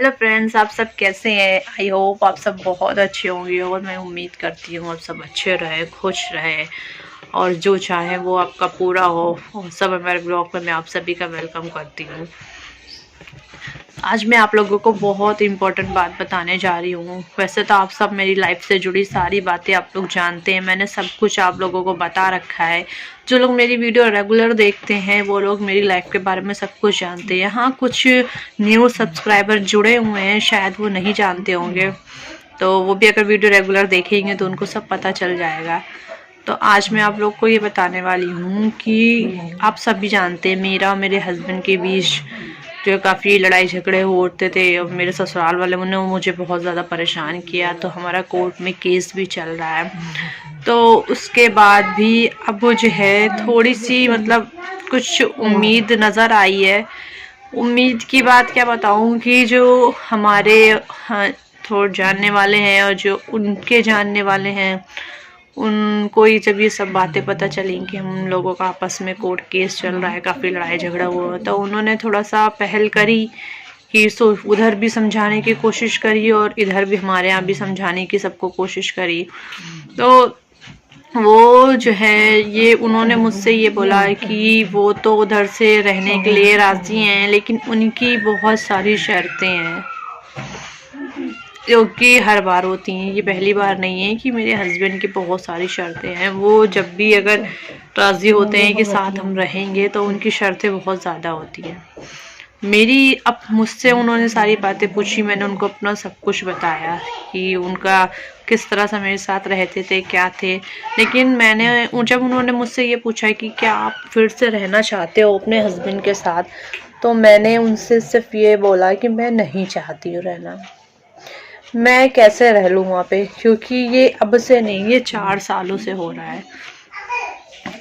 Hello friends, आप सब कैसे हैं। आई होप आप सब बहुत अच्छे होंगे और मैं उम्मीद करती हूँ आप सब अच्छे रहे, खुश रहे और जो चाहे वो आपका पूरा हो। और सब हमारे ब्लॉग में मैं आप सभी का वेलकम करती हूँ। आज मैं आप लोगों को बहुत इम्पोर्टेंट बात बताने जा रही हूँ। वैसे तो आप सब मेरी लाइफ से जुड़ी सारी बातें आप लोग जानते हैं, मैंने सब कुछ आप लोगों को बता रखा है। जो लोग मेरी वीडियो रेगुलर देखते हैं वो लोग मेरी लाइफ के बारे में सब कुछ जानते हैं। हाँ, कुछ न्यू सब्सक्राइबर जुड़े हुए हैं, शायद वो नहीं जानते होंगे, तो वो भी अगर वीडियो रेगुलर देखेंगे तो उनको सब पता चल जाएगा। तो आज मैं आप लोग को ये बताने वाली हूँ कि आप सब भी जानते हैं मेरा और मेरे हस्बैंड के बीच जो काफ़ी लड़ाई झगड़े होते थे और मेरे ससुराल वाले ने मुझे बहुत ज़्यादा परेशान किया, तो हमारा कोर्ट में केस भी चल रहा है। तो उसके बाद भी अब वो जो है थोड़ी सी मतलब कुछ उम्मीद नज़र आई है। उम्मीद की बात क्या बताऊं कि जो हमारे थोड़े जानने वाले हैं और जो उनके जानने वाले हैं उनको ही जब ये सब बातें पता चली कि हम लोगों का आपस में कोर्ट केस चल रहा है, काफ़ी लड़ाई झगड़ा हुआ, तो उन्होंने थोड़ा सा पहल करी कि उधर भी समझाने की कोशिश करी और इधर भी हमारे यहाँ भी समझाने की सबको कोशिश करी। तो वो जो है ये उन्होंने मुझसे ये बोला कि वो तो उधर से रहने के लिए राज़ी हैं, लेकिन उनकी बहुत सारी शर्तें हैं जो कि हर बार होती हैं। ये पहली बार नहीं है कि मेरे हस्बैंड की बहुत सारी शर्तें हैं। वो जब भी अगर राज़ी होते हैं कि साथ हम रहेंगे तो उनकी शर्तें बहुत ज़्यादा होती हैं। मेरी अब मुझसे उन्होंने सारी बातें पूछी, मैंने उनको अपना सब कुछ बताया कि उनका किस तरह से मेरे साथ रहते थे, क्या थे। लेकिन मैंने जब उन्होंने मुझसे ये पूछा कि क्या आप फिर से रहना चाहते हो अपने हस्बैंड के साथ, तो मैंने उनसे सिर्फ ये बोला कि मैं नहीं चाहती हूँ रहना। मैं कैसे रह लूँ वहाँ पे, क्योंकि ये अब से नहीं, ये 4 सालों से हो रहा है।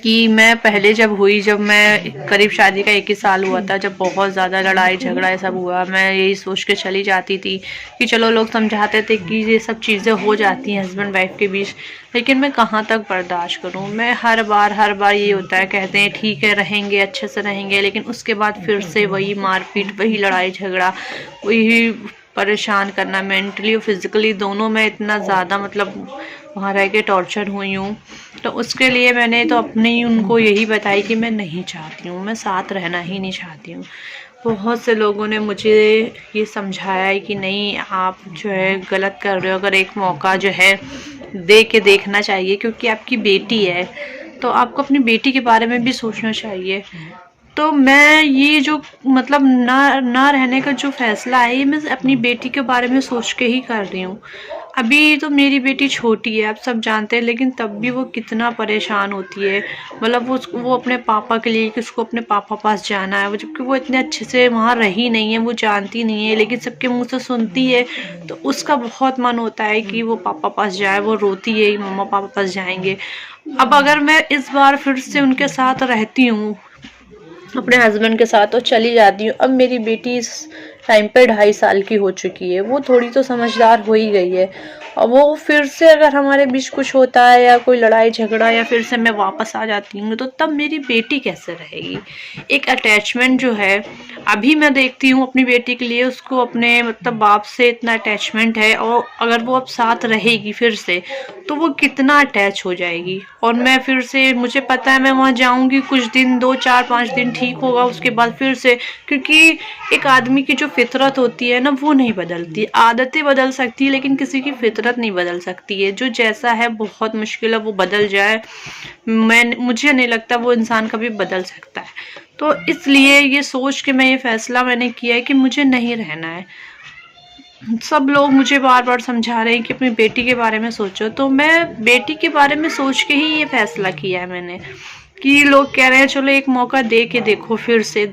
कि मैं पहले जब मैं करीब शादी का 1 ही साल हुआ था, जब बहुत ज़्यादा लड़ाई झगड़ा ये सब हुआ, मैं यही सोच के चली जाती थी कि चलो लोग समझाते थे कि ये सब चीज़ें हो जाती हैं हस्बैंड वाइफ के बीच, लेकिन मैं कहाँ तक बर्दाश्त करूँ। मैं हर बार ये होता है, कहते हैं ठीक है रहेंगे, अच्छे से रहेंगे, लेकिन उसके बाद फिर से वही मारपीट, वही लड़ाई झगड़ा, वही परेशान करना मेंटली और फिज़िकली दोनों में इतना ज़्यादा मतलब वहाँ रह के टॉर्चर हुई हूँ। तो उसके लिए मैंने तो अपने ही उनको यही बताई कि मैं नहीं चाहती हूँ, मैं साथ रहना ही नहीं चाहती हूँ। बहुत से लोगों ने मुझे ये समझाया है कि नहीं आप जो है गलत कर रहे हो, अगर एक मौका जो है दे के देखना चाहिए, क्योंकि आपकी बेटी है तो आपको अपनी बेटी के बारे में भी सोचना चाहिए। तो मैं ये जो मतलब ना रहने का जो फैसला है ये मैं अपनी बेटी के बारे में सोच के ही कर रही हूँ। अभी तो मेरी बेटी छोटी है, आप सब जानते हैं, लेकिन तब भी वो कितना परेशान होती है। मतलब वो अपने पापा के लिए कि उसको अपने पापा पास जाना है, वो जबकि वो इतने अच्छे से वहाँ रही नहीं है, वो जानती नहीं है, लेकिन सबके मुंह से सुनती है। तो उसका बहुत मन होता है कि वो पापा पास जाए, वो रोती है मम्मा पापा पास जाएंगे। अब अगर मैं इस बार फिर से उनके साथ रहती हूँ अपने हस्बैंड के साथ तो चली जाती हूँ। अब मेरी बेटी इस टाइम पे 2.5 साल की हो चुकी है, वो थोड़ी तो समझदार हो ही गई है, और वो फिर से अगर हमारे बीच कुछ होता है या कोई लड़ाई झगड़ा या फिर से मैं वापस आ जाती हूँ तो तब मेरी बेटी कैसे रहेगी। एक अटैचमेंट जो है अभी मैं देखती हूँ अपनी बेटी के लिए, उसको अपने मतलब बाप से इतना अटैचमेंट है, और अगर वो अब साथ रहेगी फिर से तो वो कितना अटैच हो जाएगी। और मैं फिर से, मुझे पता है मैं वहाँ जाऊँगी कुछ दिन, 2 4 5 दिन ठीक होगा, उसके बाद फिर से, क्योंकि एक आदमी की जो फितरत होती है ना वो नहीं बदलती। आदतें बदल सकती है लेकिन किसी की फितरत नहीं बदल सकती है। जो जैसा है बहुत मुश्किल है वो बदल जाए, मुझे नहीं लगता वो इंसान कभी बदल सकता है। तो इसलिए ये सोच के मैं ये फैसला मैंने किया है कि मुझे नहीं रहना है। सब लोग मुझे बार बार समझा रहे हैं कि अपनी बेटी के बारे में सोचो, तो मैं बेटी के बारे में सोच के ही ये फैसला किया है मैंने, कि लोग कह रहे हैं चलो एक मौका दे के देखो, फिर से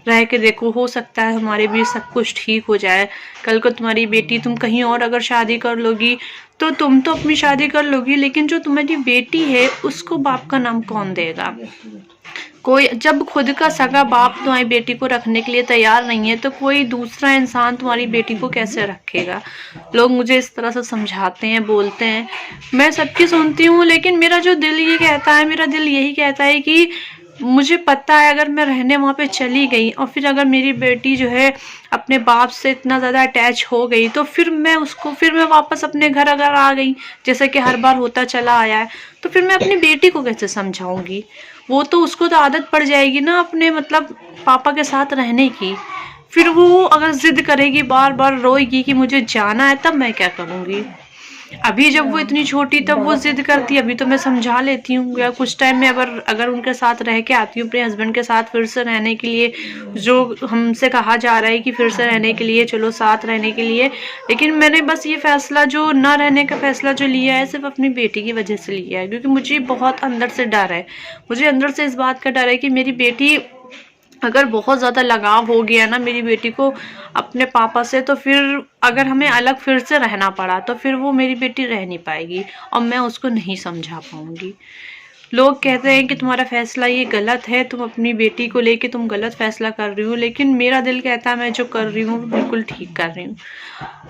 रह के देखो, हो सकता है हमारे भी सब कुछ ठीक हो जाए। कल को तुम्हारी बेटी, तुम कहीं और अगर शादी कर लोगी तो तुम तो अपनी शादी कर लोगी, लेकिन जो तुम्हारी बेटी है उसको बाप का नाम कौन देगा। कोई, जब खुद का सगा बाप तुम्हारी बेटी को रखने के लिए तैयार नहीं है तो कोई दूसरा इंसान तुम्हारी बेटी को कैसे रखेगा। लोग मुझे इस तरह से समझाते हैं, बोलते हैं, मैं सबकी सुनती हूँ, लेकिन मेरा जो दिल ये कहता है, मेरा दिल यही कहता है कि मुझे पता है अगर मैं रहने वहाँ पे चली गई और फिर अगर मेरी बेटी जो है अपने बाप से इतना ज़्यादा अटैच हो गई, तो फिर मैं वापस अपने घर अगर आ गई, जैसे कि हर बार होता चला आया है, तो फिर मैं अपनी बेटी को कैसे समझाऊंगी? वो तो उसको तो आदत पड़ जाएगी ना अपने मतलब पापा के साथ रहने की। फिर वो अगर जिद करेगी, बार बार रोएगी कि मुझे जाना है, तब मैं क्या करूँगी? अभी जब वो इतनी छोटी तब वो जिद करती है, अभी तो मैं समझा लेती हूँ, या कुछ टाइम में अगर अगर उनके साथ रह के आती हूँ अपने हस्बैंड के साथ फिर से रहने के लिए, जो हमसे कहा जा रहा है कि फिर से रहने के लिए चलो, साथ रहने के लिए। लेकिन मैंने बस ये फैसला जो न रहने का फैसला जो लिया है, सिर्फ अपनी बेटी की वजह से लिया है, क्योंकि मुझे बहुत अंदर से डर है। मुझे अंदर से इस बात का डर है कि मेरी बेटी अगर बहुत ज़्यादा लगाव हो गया ना मेरी बेटी को अपने पापा से, तो फिर अगर हमें अलग फिर से रहना पड़ा, तो फिर वो मेरी बेटी रह नहीं पाएगी और मैं उसको नहीं समझा पाऊंगी। लोग कहते हैं कि तुम्हारा फैसला ये गलत है, तुम अपनी बेटी को लेके तुम गलत फैसला कर रही हो, लेकिन मेरा दिल कहता है मैं जो कर रही हूँ बिल्कुल ठीक कर रही हूँ।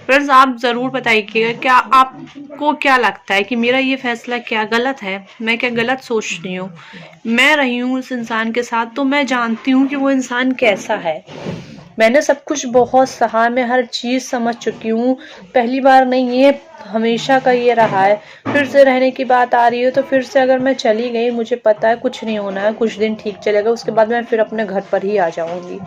फ्रेंड्स, आप ज़रूर बताइएगा क्या आपको क्या लगता है कि मेरा ये फैसला क्या गलत है, मैं क्या गलत सोच रही हूँ? मैं रही हूँ उस इंसान के साथ, तो मैं जानती हूँ कि वो इंसान कैसा है। मैंने सब कुछ बहुत सहा, मैं हर चीज़ समझ चुकी हूँ। पहली बार नहीं, ये हमेशा का ये रहा है। फिर से रहने की बात आ रही है, तो फिर से अगर मैं चली गई, मुझे पता है कुछ नहीं होना है, कुछ दिन ठीक चलेगा, उसके बाद मैं फिर अपने घर पर ही आ जाऊँगी,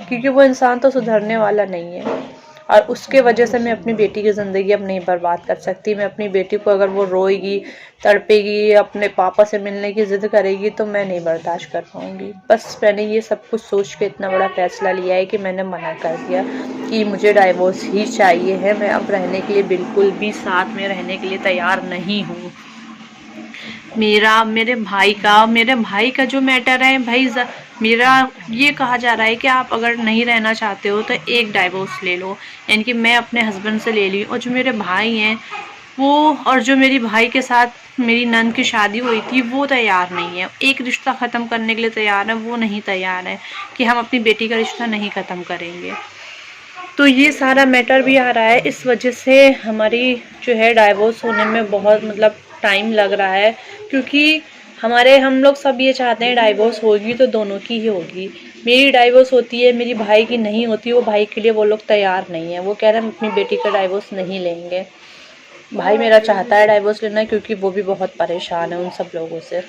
क्योंकि वो इंसान तो सुधरने वाला नहीं है। और उसके वजह से मैं अपनी बेटी की ज़िंदगी अब नहीं बर्बाद कर सकती। मैं अपनी बेटी को अगर वो रोएगी, तड़पेगी, अपने पापा से मिलने की ज़िद करेगी, तो मैं नहीं बर्दाश्त कर पाऊँगी। बस मैंने ये सब कुछ सोच के इतना बड़ा फैसला लिया है कि मैंने मना कर दिया कि मुझे डाइवोर्स ही चाहिए है। मैं अब रहने के लिए बिल्कुल भी साथ में रहने के लिए तैयार नहीं हूँ। मेरे भाई का जो मैटर है भाई, मेरा ये कहा जा रहा है कि आप अगर नहीं रहना चाहते हो तो एक डाइवोर्स ले लो, यानी कि मैं अपने हस्बैंड से ले ली। और जो मेरे भाई हैं वो, और जो मेरी भाई के साथ मेरी नंद की शादी हुई थी, वो तैयार नहीं है, एक रिश्ता ख़त्म करने के लिए तैयार है, वो नहीं तैयार है कि हम अपनी बेटी का रिश्ता नहीं ख़त्म करेंगे। तो ये सारा मैटर भी आ रहा है, इस वजह से हमारी जो है डाइवोर्स होने में बहुत मतलब टाइम लग रहा है, क्योंकि हम लोग सब ये चाहते हैं डाइवोर्स होगी तो दोनों की ही होगी। मेरी डाइवोर्स होती है, मेरी भाई की नहीं होती। वो भाई के लिए वो लोग तैयार नहीं है, वो कह रहे हैं हम अपनी बेटी का डाइवोर्स नहीं लेंगे। भाई मेरा चाहता है डाइवोर्स लेना, क्योंकि वो भी बहुत परेशान है उन सब लोगों से।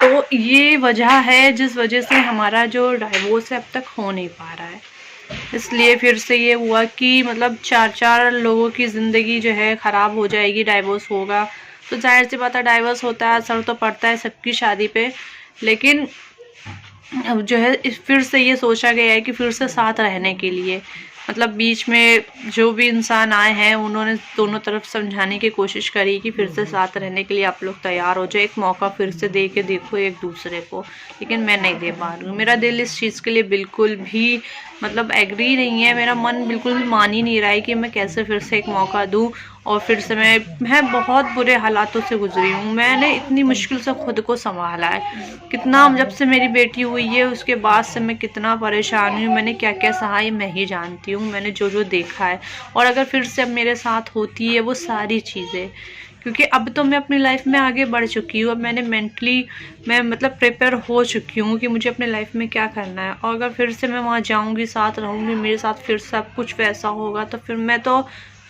तो ये वजह है जिस वजह से हमारा जो डाइवोर्स है अब तक हो नहीं पा रहा है। इसलिए फिर से ये हुआ कि मतलब 4 लोगों की ज़िंदगी जो है ख़राब हो जाएगी, डाइवोर्स होगा तो जाहिर सी बात है डाइवोर्स होता है, असर तो पड़ता है सबकी शादी पे। लेकिन अब जो है फिर से ये सोचा गया है कि फिर से साथ रहने के लिए, मतलब बीच में जो भी इंसान आए हैं उन्होंने दोनों तरफ समझाने की कोशिश करी कि फिर से साथ रहने के लिए आप लोग तैयार हो जाए, एक मौका फिर से दे के देखो एक दूसरे को। लेकिन मैं नहीं दे पा रही हूँ, मेरा दिल इस चीज़ के लिए बिल्कुल भी मतलब एग्री नहीं है, मेरा मन बिल्कुल भी मान ही नहीं रहा है कि मैं कैसे फिर से एक मौका दूँ। और फिर से मैं बहुत बुरे हालातों से गुजरी हूँ, मैंने इतनी मुश्किल से खुद को संभाला है। कितना जब से मेरी बेटी हुई है उसके बाद से मैं कितना परेशान हुई, मैंने क्या क्या सहा ये मैं ही जानती हूँ, मैंने जो जो देखा है। और अगर फिर से अब मेरे साथ होती है वो सारी चीज़ें, क्योंकि अब तो मैं अपनी लाइफ में आगे बढ़ चुकी हूँ, अब मैंने मेंटली मैं मतलब प्रिपेयर हो चुकी हूँ कि मुझे अपने लाइफ में क्या करना है। और अगर फिर से मैं वहाँ जाऊँगी, साथ रहूँगी, मेरे साथ फिर सब कुछ वैसा होगा, तो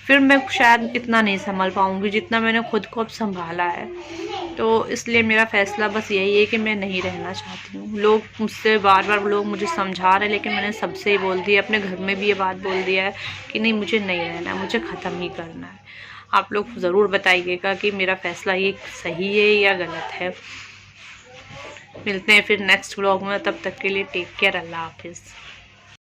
फिर मैं शायद इतना नहीं संभल पाऊँगी जितना मैंने खुद को अब संभाला है। तो इसलिए मेरा फ़ैसला बस यही है कि मैं नहीं रहना चाहती हूँ। लोग मुझसे बार लोग मुझे समझा रहे हैं, लेकिन मैंने सबसे ही बोल दिया, अपने घर में भी ये बात बोल दिया है कि नहीं मुझे नहीं रहना है, मुझे ख़त्म ही करना है। आप लोग ज़रूर बताइएगा कि मेरा फ़ैसला ये सही है या गलत है। मिलते हैं फिर नेक्स्ट व्लॉग में, तब तक के लिए टेक केयर, अल्लाह हाफिज़।